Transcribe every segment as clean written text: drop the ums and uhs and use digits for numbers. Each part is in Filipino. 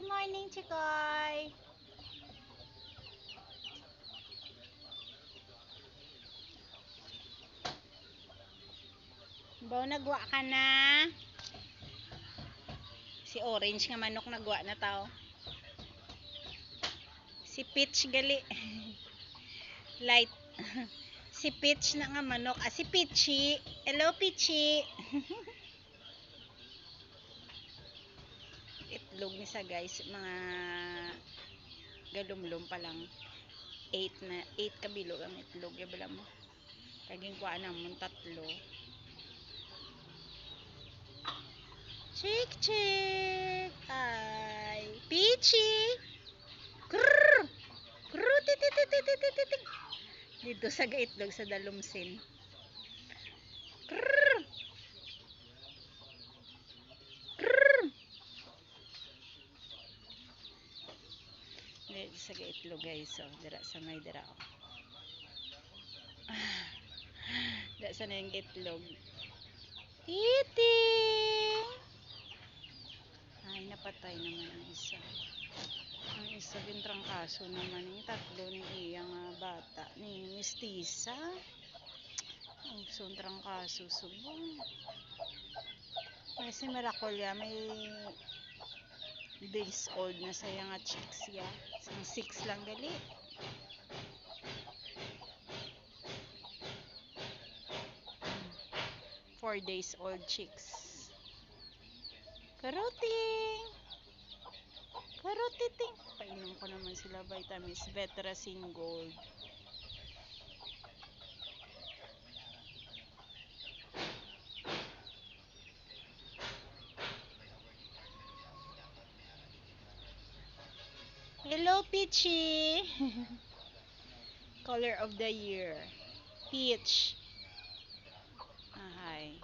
Good morning, Chikoy. Baw, nagwa ka na. Si Orange nga manok nagwa na tao. Si Peach gali. Light. Si Peach na nga manok. Si Peachy. Hello, Peachy. Itlog ni sa guys. Mga galumlum pa lang. 8 kabilo ang itlog. Yabala mo. Kaging kuha namon 3. Chick, chick. Ay. Peachy. Krrr. Krrr. Tititititititit. Dito sa gaitlog sa dalumsin. Krrr. Krrr. Dito sa gaitlog guys. So, dira sa may dira. Dira sa na yung gaitlog. Titing. Ay, napatay naman ang isa. Ang isa bintrangkaso naman yung 3 ni iyang bata ni mistisa. Ang trangkaso subong. Kasi Maracolya may days old na sa nga chicks ya. 6 lang gali. Four days old chicks. Karoting. Karotiting. Painom ko naman sila vitamins. Vetracin Gold. Hello, Peachy. Color of the year. Peach. Ahay.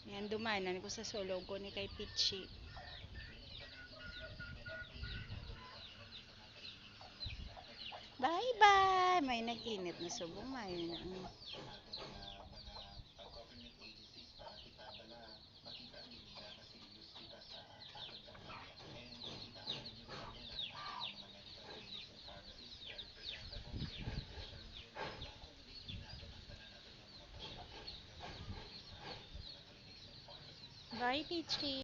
Yan, dumanan ko sa sulog ko ni kay Peachy. Bye-bye. May nag-init na subong. May na. Bye, Peachy.